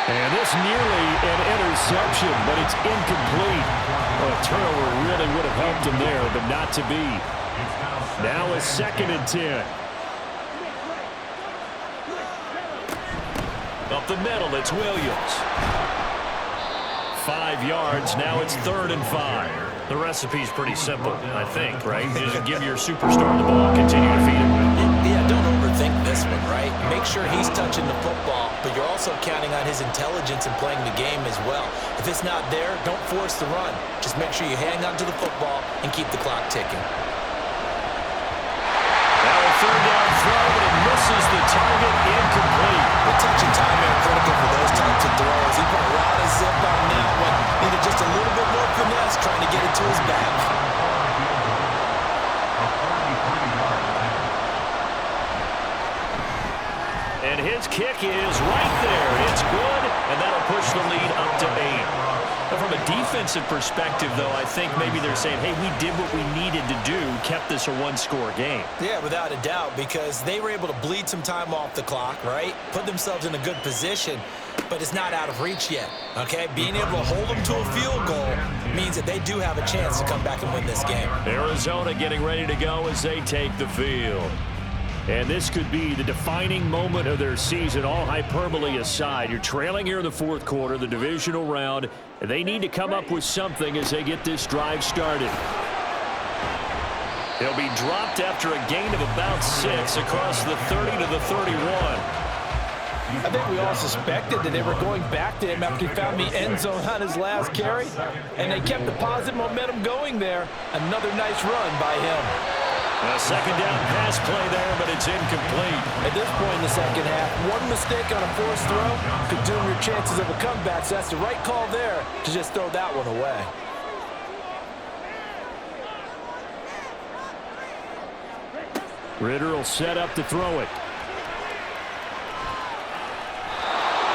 And this nearly an interception, but it's incomplete. Well, a turnover really would have helped him there, but not to be. Now a 2nd and 10. Up the middle, it's Williams. 5 yards, now it's 3rd and 5. The recipe's pretty simple, I think, right? You just give your superstar the ball, continue to feed him. Yeah, don't overthink this one, right? Make sure he's touching the football, but you're also counting on his intelligence in playing the game as well. If it's not there, don't force the run. Just make sure you hang on to the football and keep the clock ticking. Now a 3rd down throw, but it misses the target, incomplete. The touch and time are critical for those types of throws. He put a lot of zip on that one. Needed just a little bit more finesse trying to get it to his back. And his kick is right there. It's good, and that'll push the lead up to 8. Now, from a defensive perspective, though, I think maybe they're saying, hey, we did what we needed to do, kept this a one-score game. Yeah, without a doubt, because they were able to bleed some time off the clock, right? Put themselves in a good position, but it's not out of reach yet, okay? Being able to hold them to a field goal means that they do have a chance to come back and win this game. Arizona getting ready to go as they take the field. And this could be the defining moment of their season, all hyperbole aside. You're trailing here in the 4th quarter, the divisional round. And they need to come up with something as they get this drive started. He'll be dropped after a gain of about 6 across the 30 to the 31. I think we all suspected that they were going back to him after he found the end zone on his last carry. And they kept the positive momentum going there. Another nice run by him. A 2nd down pass play there, but it's incomplete. At this point in the second half, one mistake on a forced throw could doom your chances of a comeback. So that's the right call there to just throw that one away. Ritter will set up to throw it.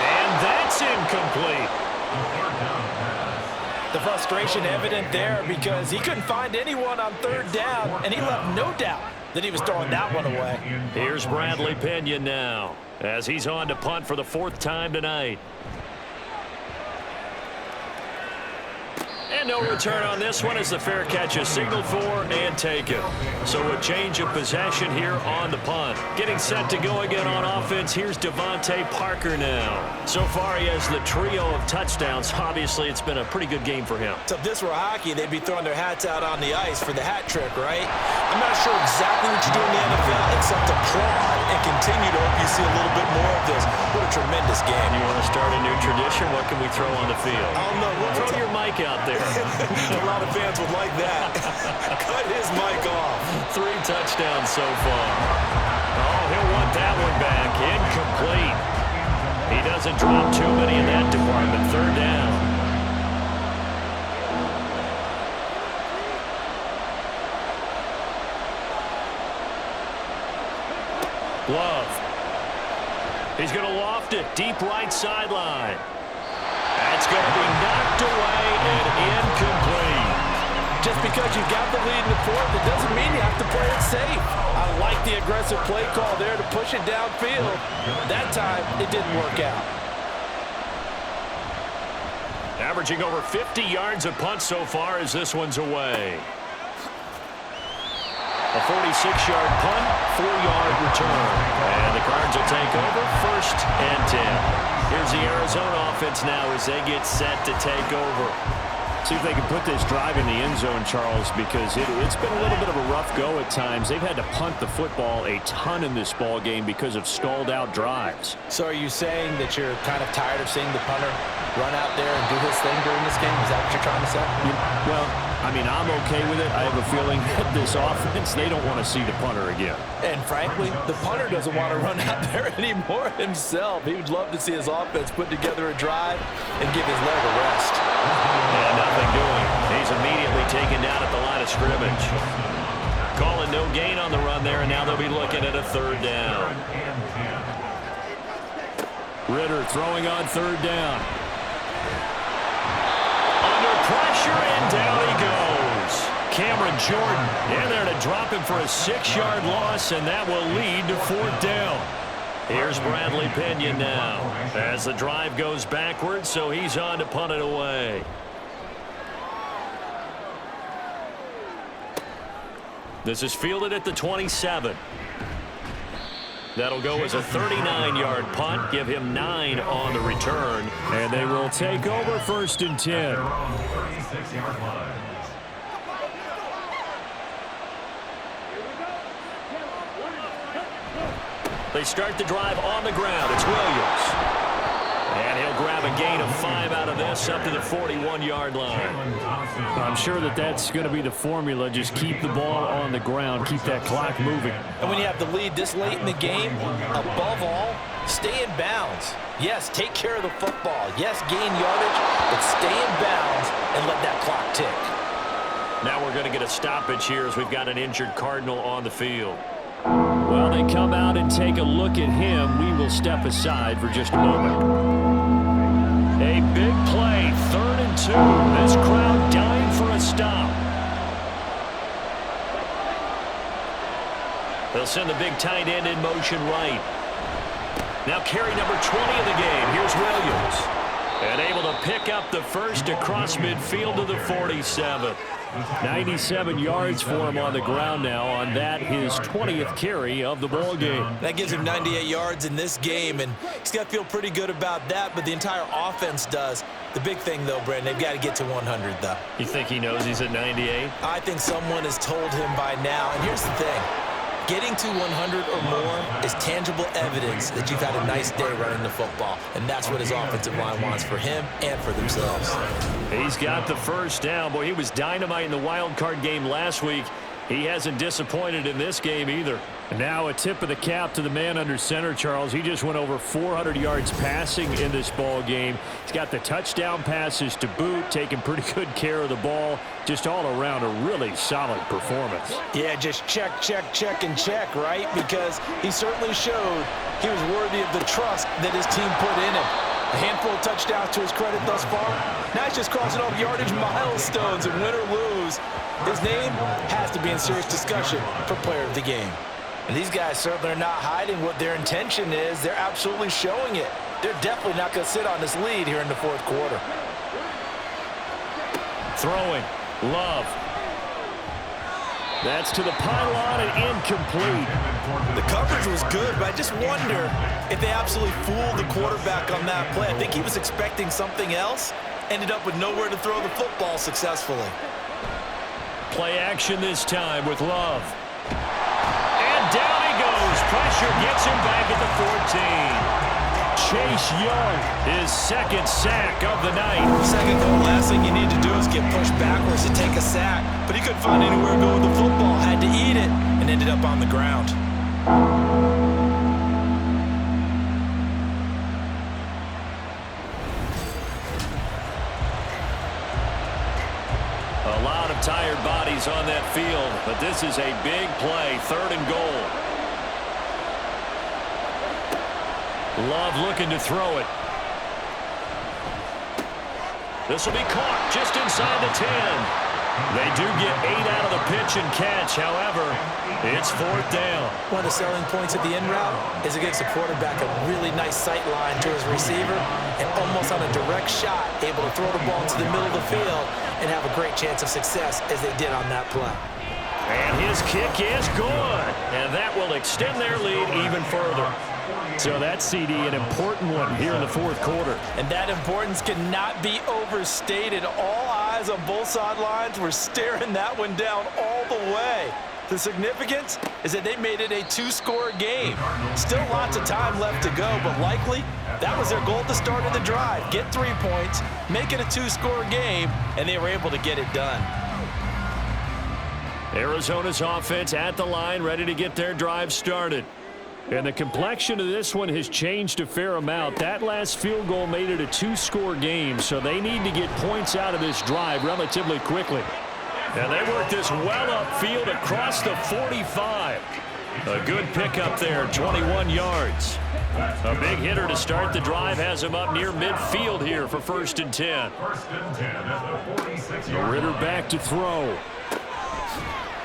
And that's incomplete. The frustration evident there because he couldn't find anyone on 3rd down, and he left no doubt that he was throwing that one away. Here's Bradley Pinion now. as he's on to punt for the 4th time tonight. And no return on this one as the fair catch is signaled for and taken. So a change of possession here on the punt. Getting set to go again on offense. Here's Devontae Parker now. So far he has the trio of touchdowns. Obviously it's been a pretty good game for him. So if this were hockey, they'd be throwing their hats out on the ice for the hat trick, right? I'm not sure exactly what you do in the NFL except applaud and continue to hope you see a little bit more of this. What a tremendous game. You want to start a new tradition? What can we throw on the field? I don't know. We'll Throw your mic out there. A lot of fans would like that. Cut his mic off. 3 touchdowns so far. Oh, he'll want that one back. Incomplete. He doesn't drop too many in that department. 3rd down. Love. He's going to loft it. Deep right sideline. That's going to be knocked away and incomplete. Just because you've got the lead in the 4th, it doesn't mean you have to play it safe. I like the aggressive play call there to push it downfield. That time, it didn't work out. Averaging over 50 yards a punt so far as this one's away. A 46-yard punt, 4-yard return. And the Cards will take over 1st and 10. Here's the Arizona offense now as they get set to take over. See if they can put this drive in the end zone, Charles, because it's been a little bit of a rough go at times. They've had to punt the football a ton in this ball game because of stalled-out drives. So are you saying that you're kind of tired of seeing the punter run out there and do his thing during this game? Is that what you're trying to say? Well, I mean, I'm okay with it. I have a feeling that this offense, they don't want to see the punter again. And frankly, the punter doesn't want to run out there anymore himself. He would love to see his offense put together a drive and give his leg a rest. And nothing doing. He's immediately taken down at the line of scrimmage. Calling no gain on the run there, and now they'll be looking at a 3rd down. Ritter throwing on 3rd down. Under pressure, and down he goes. Cameron Jordan in there to drop him for a 6-yard loss, and that will lead to 4th down. Here's Bradley Pinion now as the drive goes backwards, so he's on to punt it away. This is fielded at the 27. That'll go as a 39-yard punt, give him 9 on the return, and they will take over 1st and 10. 36-yard line. They start the drive on the ground. It's Williams. And he'll grab a gain of 5 out of this up to the 41-yard line. I'm sure that that's going to be the formula. Just keep the ball on the ground. Keep that clock moving. And when you have the lead this late in the game, above all, stay in bounds. Yes, take care of the football. Yes, gain yardage, but stay in bounds and let that clock tick. Now we're going to get a stoppage here as we've got an injured Cardinal on the field. Well, they come out and take a look at him. We will step aside for just a moment. A big play, 3rd and 2. This crowd dying for a stop. They'll send the big tight end in motion right. Now carry number 20 of the game. Here's Williams. And able to pick up the 1st across midfield to the 47. 97 yards for him on the ground now on that, his 20th carry of the ball game. That gives him 98 yards in this game, and he's got to feel pretty good about that, but the entire offense does. The big thing, though, Brandon, they've got to get to 100, though. You think he knows he's at 98? I think someone has told him by now, and here's the thing. Getting to 100 or more is tangible evidence that you've had a nice day running the football, and that's what his offensive line wants for him and for themselves. He's got the 1st down. Boy, he was dynamite in the wild card game last week. He hasn't disappointed in this game either. And now a tip of the cap to the man under center, Charles. He just went over 400 yards passing in this ball game. He's got the touchdown passes to boot, taking pretty good care of the ball. Just all around a really solid performance. Yeah, just check, and check, right? Because he certainly showed he was worthy of the trust that his team put in him. A handful of touchdowns to his credit thus far. Now he's just crossing off yardage milestones, and win or lose, his name has to be in serious discussion for player of the game. And these guys certainly are not hiding what their intention is. They're absolutely showing it. They're definitely not going to sit on this lead here in the fourth quarter. Throwing. Love. That's to the pylon and incomplete. The coverage was good, but I just wonder if they absolutely fooled the quarterback on that play. I think he was expecting something else. Ended up with nowhere to throw the football successfully. Play action this time with Love. And down he goes. Pressure gets him back at the 14. Chase Young, his second sack of the night. Second goal, last thing you need to do is get pushed backwards to take a sack. But he couldn't find anywhere to go with the football, had to eat it, and ended up on the ground. A lot of tired bodies on that field, but this is a big play, 3rd and goal. Love looking to throw it. This will be caught just inside the 10. They do get 8 out of the pitch and catch. However, it's 4th down. One of the selling points of the in route is it gives the quarterback a really nice sight line to his receiver and almost on a direct shot able to throw the ball into the middle of the field and have a great chance of success as they did on that play. And his kick is good. And that will extend their lead even further. So that's, CD, an important one here in the fourth quarter. And that importance cannot be overstated. All eyes on both sidelines were staring that one down all the way. The significance is that they made it a 2-score game. Still lots of time left to go, but likely that was their goal at the start of the drive. Get 3 points, make it a 2-score game, and they were able to get it done. Arizona's offense at the line, ready to get their drive started. And the complexion of this one has changed a fair amount. That last field goal made it a 2-score game, so they need to get points out of this drive relatively quickly. And they work this well upfield across the 45. A good pickup there, 21 yards. A big hitter to start the drive has him up near midfield here for 1st and 10. Ritter back to throw.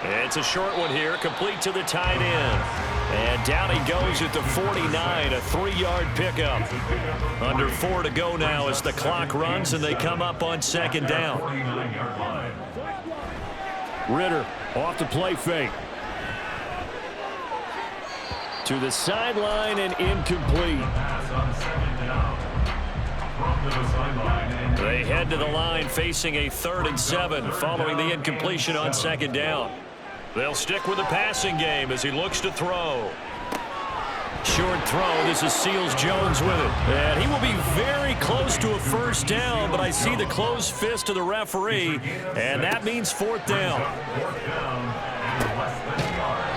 It's a short one here, complete to the tight end. And down he goes at the 49, a 3-yard pickup. Under 4 to go now as the clock runs and they come up on 2nd down. Ritter off the play fake. To the sideline and incomplete. They head to the line facing a 3rd and 7 following the incompletion on 2nd down. They'll stick with the passing game as he looks to throw. Short throw. This is Seals-Jones with it. And he will be very close to a 1st down, but I see the closed fist of the referee, and that means 4th down.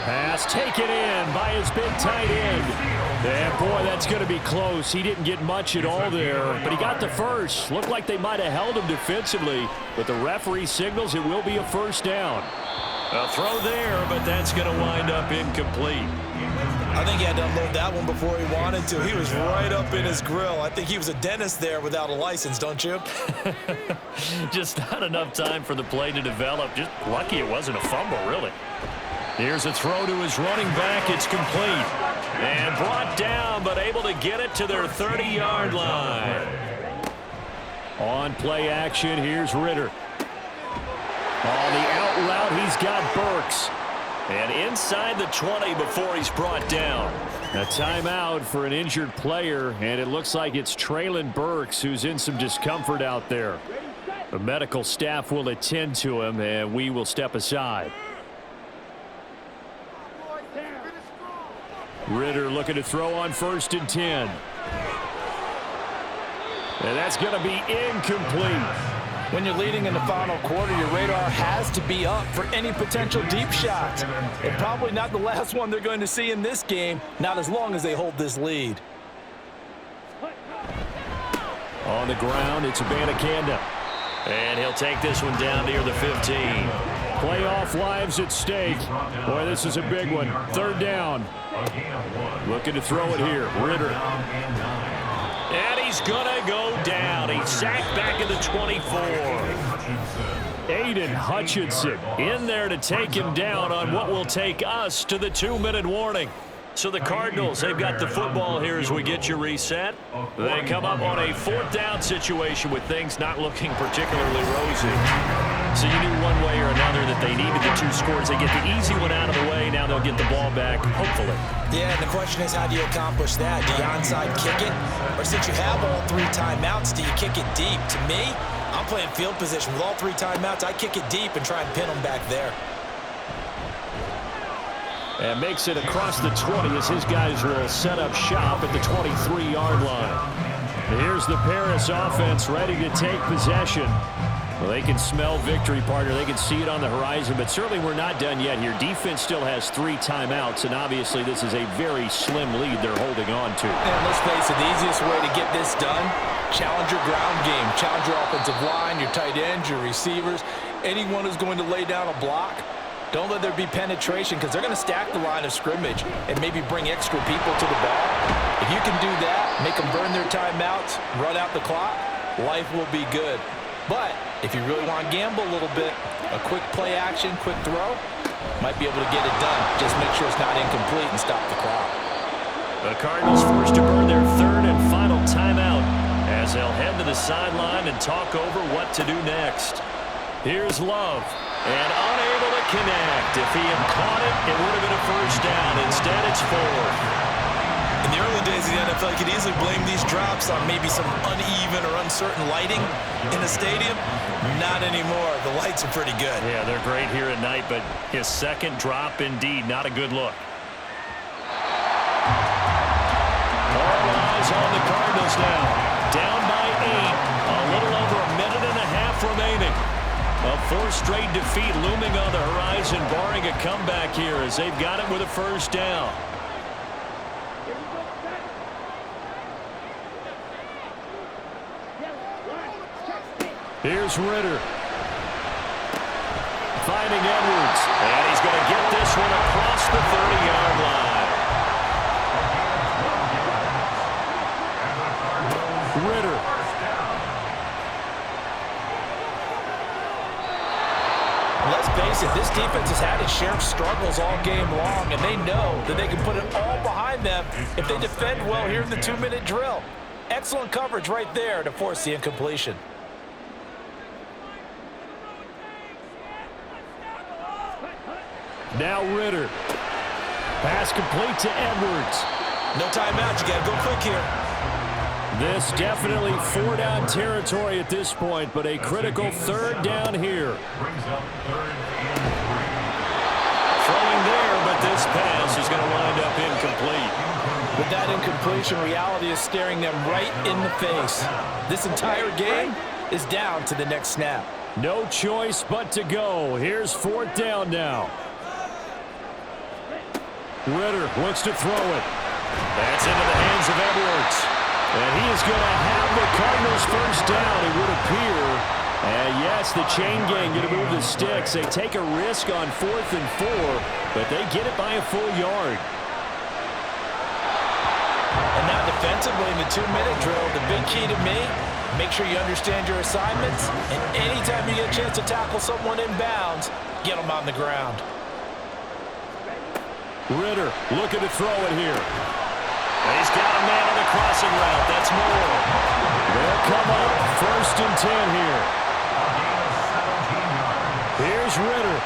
Pass taken in by his big tight end. And boy, that's going to be close. He didn't get much at all there, but he got the first. Looked like they might have held him defensively, but the referee signals it will be a 1st down. A throw there, but that's going to wind up incomplete. I think he had to unload that one before he wanted to. He was right up in his grill. I think he was a dentist there without a license, don't you? Just not enough time for the play to develop. Just lucky it wasn't a fumble, really. Here's a throw to his running back. It's complete. And brought down, but able to get it to their 30-yard line. On play action, here's Ritter. On the out route, he's got Burks. And inside the 20 before he's brought down. A timeout for an injured player, and it looks like it's Traylon Burks who's in some discomfort out there. The medical staff will attend to him, and we will step aside. Ritter looking to throw on 1st and 10. And that's going to be incomplete. When you're leading in the final quarter, your radar has to be up for any potential deep shots. And probably not the last one they're going to see in this game, not as long as they hold this lead. On the ground, it's Abanikanda. And he'll take this one down near the 15. Playoff lives at stake. Boy, this is a big one. 3rd down. Looking to throw it here. Ritter. And he's going to go down. He's sacked back at the 24. Aiden Hutchinson in there to take him down on what will take us to the 2-minute warning. So the Cardinals, they've got the football here as we get you reset. They come up on a 4th down situation with things not looking particularly rosy. So you knew one way or another that they needed the 2 scores. They get the easy one out of the way. Now they'll get the ball back, hopefully. Yeah, and the question is, how do you accomplish that? Do you onside kick it? Or since you have all 3 timeouts, do you kick it deep? To me, I'm playing field position. With all 3 timeouts, I kick it deep and try and pin them back there. And makes it across the 20 as his guys will set up shop at the 23-yard line. Here's the Paris offense ready to take possession. Well, they can smell victory, partner. They can see it on the horizon, but certainly we're not done yet here. Defense still has 3 timeouts, and obviously this is a very slim lead they're holding on to. And let's face it, the easiest way to get this done, challenge your ground game. Challenge your offensive line, your tight ends, your receivers, anyone who's going to lay down a block. Don't let there be penetration because they're going to stack the line of scrimmage and maybe bring extra people to the ball. If you can do that, make them burn their timeouts, run out the clock, life will be good. But if you really want to gamble a little bit, a quick play action, quick throw, might be able to get it done. Just make sure it's not incomplete and stop the clock. The Cardinals forced to burn their 3rd and final timeout as they'll head to the sideline and talk over what to do next. Here's Love. And unable to connect. If he had caught it, it would have been a 1st down. Instead, it's 4th. In the early days of the NFL, you could easily blame these drops on maybe some uneven or uncertain lighting in the stadium. Not anymore. The lights are pretty good. Yeah, they're great here at night, but his 2nd drop, indeed, not a good look. All eyes on the Cardinals now. Down by 8. A little over a minute and a half remaining. A 4th straight defeat looming on the horizon, barring a comeback here as they've got it with a 1st down. Here's Ritter. Finding Edwards. And he's going to get this one across the 30-yard line. Ritter. Let's face it, this defense has had its share of struggles all game long, and they know that they can put it all behind them if they defend well here in the 2-minute drill. Excellent coverage right there to force the incompletion. Now Ritter. Pass complete to Edwards. No timeout. You got to go quick here. This definitely 4-down territory at this point, but a critical 3rd down here. Throwing there, but this pass is going to wind up incomplete. With that incompletion, reality is staring them right in the face. This entire game is down to the next snap. No choice but to go. Here's 4th down now. Ritter wants to throw it. That's into the hands of Edwards. And he is going to have the Cardinals 1st down, it would appear. And yes, the chain gang going to move the sticks. They take a risk on 4th and 4, but they get it by a full yard. And now defensively in the 2-minute drill, the big key to me, make sure you understand your assignments, and anytime you get a chance to tackle someone in bounds, get them on the ground. Ritter looking to throw it here. He's got a man on the crossing route. That's Moore. They'll come up 1st and 10 here. Here's Ritter.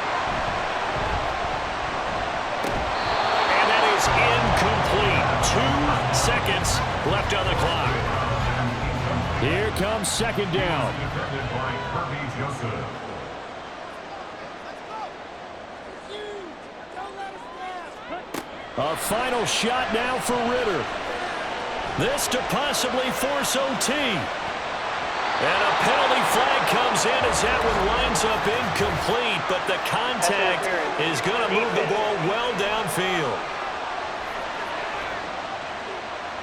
And that is incomplete. 2 seconds left on the clock. Here comes 2nd down. A final shot now for Ritter. This to possibly force OT. And a penalty flag comes in as that one winds up incomplete, but the contact is going to move the ball well downfield.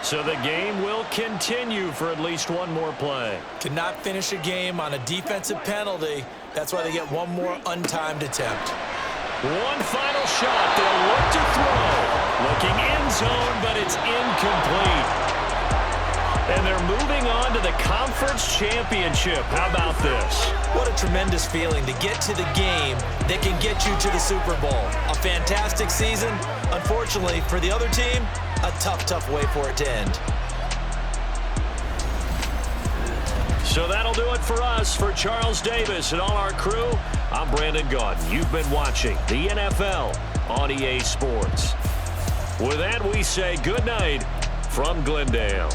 So the game will continue for at least one more play. Cannot finish a game on a defensive penalty. That's why they get one more untimed attempt. One final shot. They'll look to throw. Looking end zone, but it's incomplete. And they're moving on to the conference championship. How about this? What a tremendous feeling to get to the game that can get you to the Super Bowl. A fantastic season. Unfortunately, for the other team, a tough way for it to end. So that'll do it for us. For Charles Davis and all our crew, I'm Brandon Gaudin. You've been watching the NFL on EA Sports. With that, we say good night from Glendale.